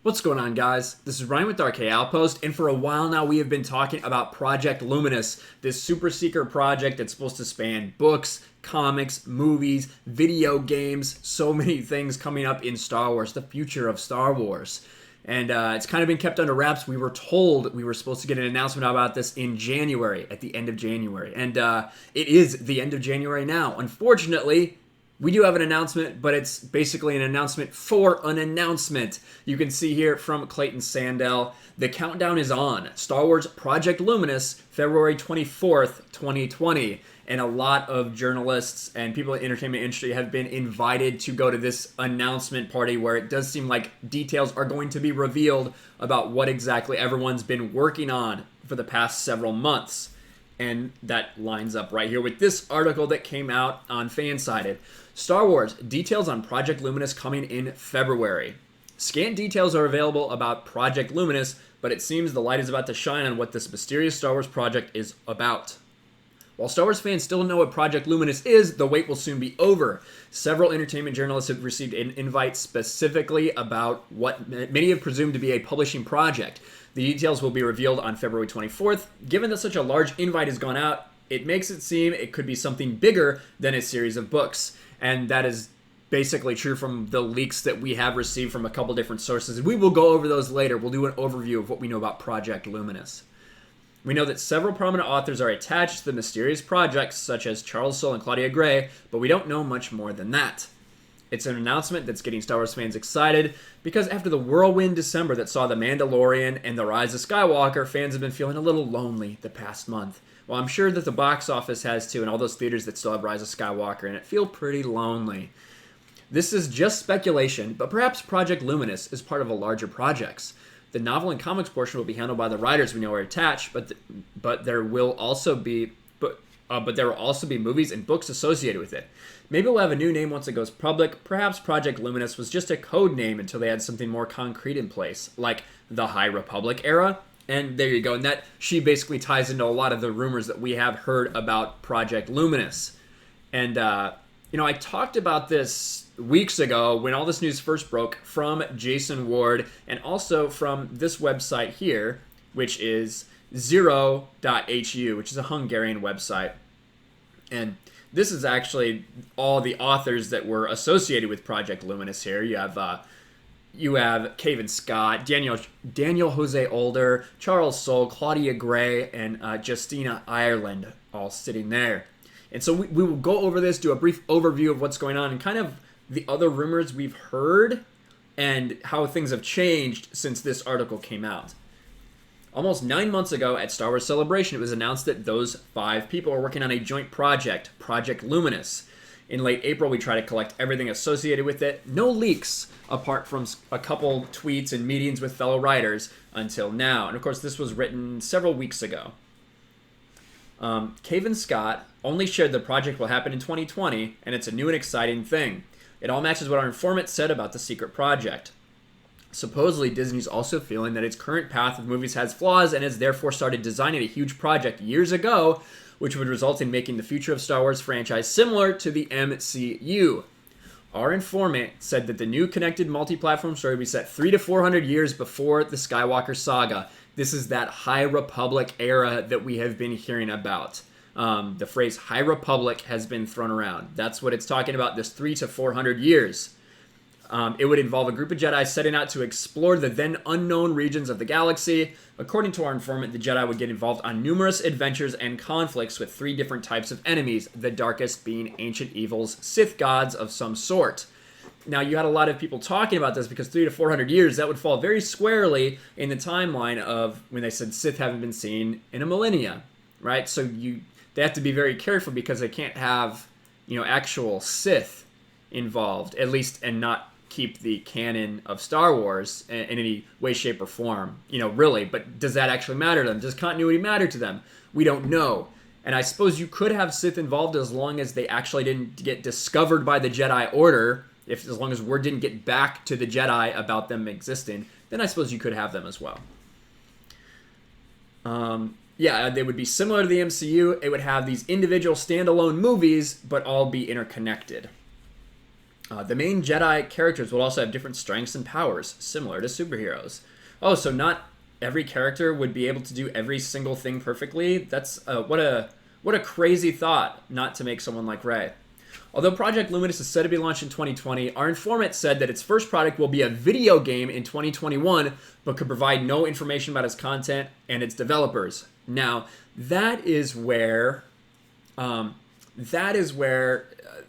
What's going on, guys? This is Ryan with RK Outpost, and for a while now we have been talking about Project Luminous, this super secret project that's supposed to span books, comics, movies, video games, so many things coming up in Star Wars, the future of Star Wars. And it's kind of been kept under wraps. We were told we were supposed to get an announcement about this in January, at the end of January. And it is the end of January now. Unfortunately, we do have an announcement, but it's basically an announcement for an announcement. You can see here from Clayton Sandell, the countdown is on. Star Wars Project Luminous, February 24th, 2020. And a lot of journalists and people in the entertainment industry have been invited to go to this announcement party where it does seem like details are going to be revealed about what exactly everyone's been working on for the past several months. And that lines up right here with this article that came out on Fansided. Star Wars, details on Project Luminous coming in February. Scant details are available about Project Luminous, but it seems the light is about to shine on what this mysterious Star Wars project is about. While Star Wars fans still know what Project Luminous is, the wait will soon be over. Several entertainment journalists have received an invite specifically about what many have presumed to be a publishing project. The details will be revealed on February 24th. Given that such a large invite has gone out, it makes it seem it could be something bigger than a series of books. And that is basically true from the leaks that we have received from a couple different sources. We will go over those later. We'll do an overview of what we know about Project Luminous. We know that several prominent authors are attached to the mysterious projects, such as Charles Soule and Claudia Gray, but we don't know much more than that. It's an announcement that's getting Star Wars fans excited, because after the whirlwind December that saw The Mandalorian and The Rise of Skywalker, fans have been feeling a little lonely the past month. Well, I'm sure that the box office has too, and all those theaters that still have Rise of Skywalker in it feel pretty lonely. This is just speculation, but perhaps Project Luminous is part of a larger project. The novel and comics portion will be handled by the writers we know are attached, but there will also be movies and books associated with it. Maybe we'll have a new name once it goes public. Perhaps Project Luminous was just a code name until they had something more concrete in place, like the High Republic era. And there you go. And that she basically ties into a lot of the rumors that we have heard about Project Luminous. And I talked about this weeks ago when all this news first broke from Jason Ward and also from this website here, which is zero.hu, which is a Hungarian website. And this is actually all the authors that were associated with Project Luminous here. You have Cavan Scott, Daniel Jose Older, Charles Soule, Claudia Gray, and Justina Ireland all sitting there. And so we will go over this, do a brief overview of what's going on and kind of the other rumors we've heard and how things have changed since this article came out. Almost 9 months ago at Star Wars Celebration, it was announced that those 5 people are working on a joint project, Project Luminous. In late April, we try to collect everything associated with it. No leaks, apart from a couple tweets and meetings with fellow writers until now. And of course, this was written several weeks ago. Cavan Scott only shared the project will happen in 2020, and it's a new and exciting thing. It all matches what our informant said about the secret project. Supposedly, Disney's also feeling that its current path of movies has flaws and has therefore started designing a huge project years ago, which would result in making the future of Star Wars franchise similar to the MCU. Our informant said that the new connected multi-platform story will be set 300 to 400 years before the Skywalker saga. This is that High Republic era that we have been hearing about. The phrase High Republic has been thrown around. That's what it's talking about, this 300 to 400 years. It would involve a group of Jedi setting out to explore the then unknown regions of the galaxy. According to our informant, the Jedi would get involved on numerous adventures and conflicts with 3 different types of enemies, the darkest being ancient evils, Sith gods of some sort. Now, you had a lot of people talking about this because 300 to 400 years, that would fall very squarely in the timeline of when they said Sith haven't been seen in a millennia, right? So they have to be very careful because they can't have, actual Sith involved, at least, and not keep the canon of Star Wars in any way, shape, or form, really. But does that actually matter to them? Does continuity matter to them? We don't know. And I suppose you could have Sith involved as long as they actually didn't get discovered by the Jedi Order. As long as word didn't get back to the Jedi about them existing, then I suppose you could have them as well. They would be similar to the MCU. It would have these individual standalone movies, but all be interconnected. The main Jedi characters will also have different strengths and powers, similar to superheroes. Oh, so not every character would be able to do every single thing perfectly? That's what a crazy thought, not to make someone like Rey. Although Project Luminous is said to be launched in 2020, our informant said that its first product will be a video game in 2021, but could provide no information about its content and its developers. Now, that is where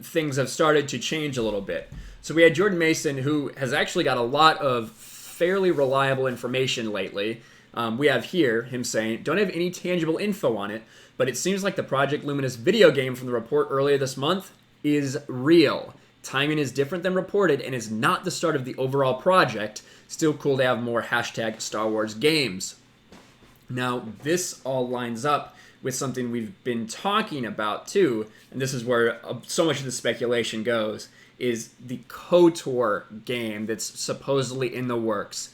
things have started to change a little bit. So we had Jordan Mason, who has actually got a lot of fairly reliable information lately. We have here him saying, don't have any tangible info on it, but it seems like the Project Luminous video game from the report earlier this month is real. Timing is different than reported and is not the start of the overall project. Still cool to have more hashtag Star Wars games. Now, this all lines up with something we've been talking about too, and this is where so much of the speculation goes, is the KOTOR game that's supposedly in the works.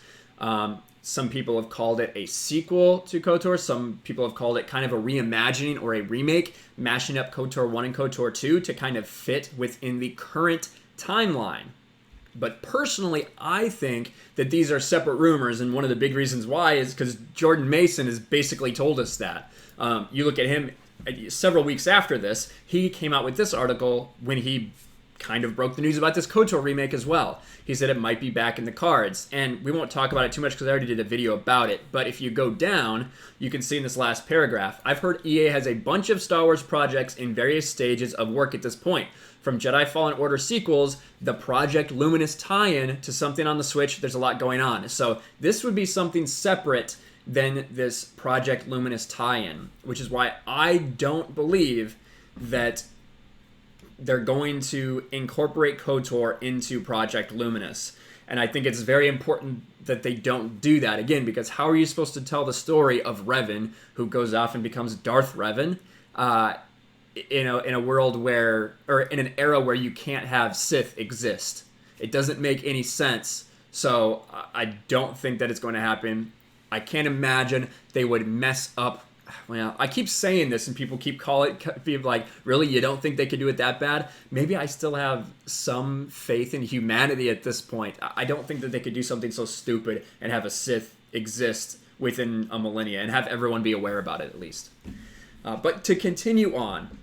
Some people have called it a sequel to KOTOR. Some people have called it kind of a reimagining or a remake, mashing up KOTOR 1 and KOTOR 2 to kind of fit within the current timeline. But personally, I think that these are separate rumors, and one of the big reasons why is because Jordan Mason has basically told us that. You look at him several weeks after this, he came out with this article when he kind of broke the news about this KOTOR remake as well. He said it might be back in the cards, and we won't talk about it too much because I already did a video about it, but if you go down, you can see in this last paragraph, I've heard EA has a bunch of Star Wars projects in various stages of work at this point, from Jedi Fallen Order sequels, the Project Luminous tie-in, to something on the Switch. There's a lot going on. So this would be something separate than this Project Luminous tie-in, which is why I don't believe that they're going to incorporate KOTOR into Project Luminous. And I think it's very important that they don't do that, again, because how are you supposed to tell the story of Revan, who goes off and becomes Darth Revan, in a world where, or in an era where you can't have Sith exist? It doesn't make any sense. So I don't think that it's going to happen. I can't imagine they would mess up. Well, I keep saying this and people keep people like, really, you don't think they could do it that bad? Maybe I still have some faith in humanity at this point. I don't think that they could do something so stupid and have a Sith exist within a millennia and have everyone be aware about it at least. But to continue on,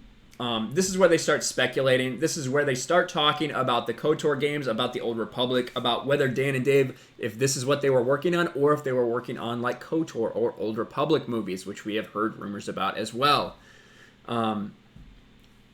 this is where they start speculating. This is where they start talking about the KOTOR games, about the Old Republic, about whether Dan and Dave, if this is what they were working on, or if they were working on like KOTOR or Old Republic movies, which we have heard rumors about as well. The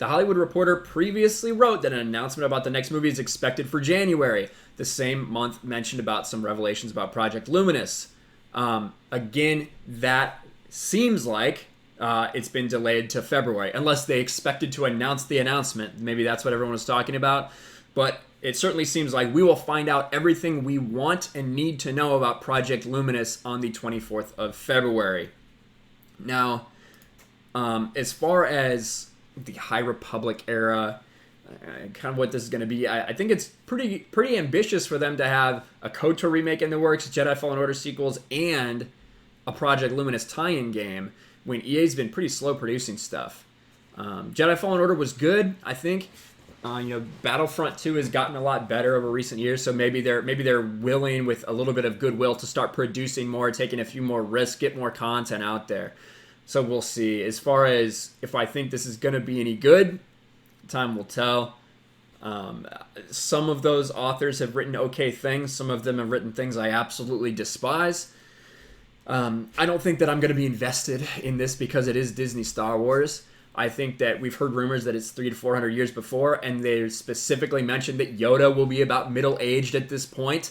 Hollywood Reporter previously wrote that an announcement about the next movie is expected for January. The same month mentioned about some revelations about Project Luminous. Again, that seems like it's been delayed to February, unless they expected to announce the announcement. Maybe that's what everyone was talking about. But it certainly seems like we will find out everything we want and need to know about Project Luminous on the 24th of February. Now, as far as the High Republic era, kind of what this is going to be, I think it's pretty ambitious for them to have a KOTOR remake in the works, Jedi Fallen Order sequels, and a Project Luminous tie-in game, when EA's been pretty slow producing stuff. Jedi Fallen Order was good, I think. Battlefront 2 has gotten a lot better over recent years, so maybe they're willing, with a little bit of goodwill, to start producing more, taking a few more risks, get more content out there. So we'll see. As far as if I think this is going to be any good, time will tell. Some of those authors have written okay things. Some of them have written things I absolutely despise. I don't think that I'm going to be invested in this because it is Disney Star Wars. I think that we've heard rumors that it's 300 to 400 years before, and they specifically mentioned that Yoda will be about middle-aged at this point.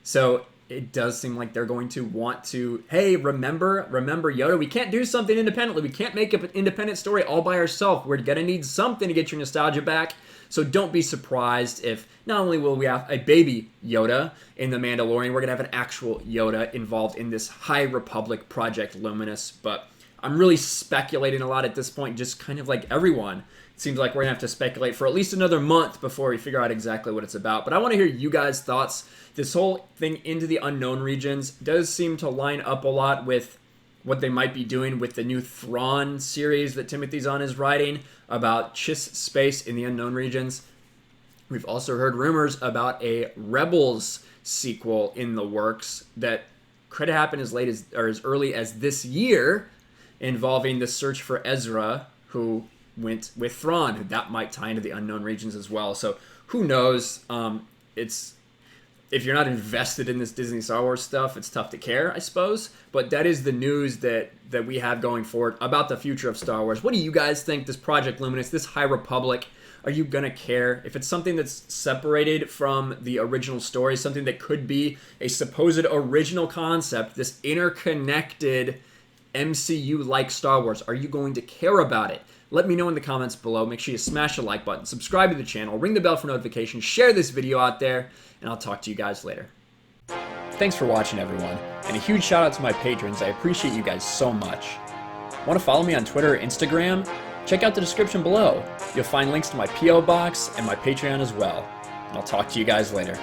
So it does seem like they're going to want to, hey, remember Yoda? We can't do something independently. We can't make an independent story all by ourselves. We're going to need something to get your nostalgia back. So don't be surprised if not only will we have a baby Yoda in The Mandalorian, we're going to have an actual Yoda involved in this High Republic Project Luminous. But I'm really speculating a lot at this point, just kind of like everyone. It seems like we're going to have to speculate for at least another month before we figure out exactly what it's about. But I want to hear you guys' thoughts. This whole thing into the unknown regions does seem to line up a lot with what they might be doing with the new Thrawn series that Timothy Zahn is writing about Chiss space in the unknown regions. We've also heard rumors about a Rebels sequel in the works that could happen as early as this year, involving the search for Ezra, who went with Thrawn. That might tie into the unknown regions as well. So who knows? If you're not invested in this Disney Star Wars stuff, it's tough to care, I suppose. But that is the news that we have going forward about the future of Star Wars. What do you guys think? This Project Luminous, this High Republic, are you going to care? If it's something that's separated from the original story, something that could be a supposed original concept, this interconnected MCU-like Star Wars, are you going to care about it? Let me know in the comments below. Make sure you smash the like button, subscribe to the channel, ring the bell for notifications, share this video out there, and I'll talk to you guys later. Thanks for watching, everyone, and a huge shout out to my patrons. I appreciate you guys so much. Want to follow me on Twitter or Instagram? Check out the description below. You'll find links to my P.O. box and my Patreon as well. And I'll talk to you guys later.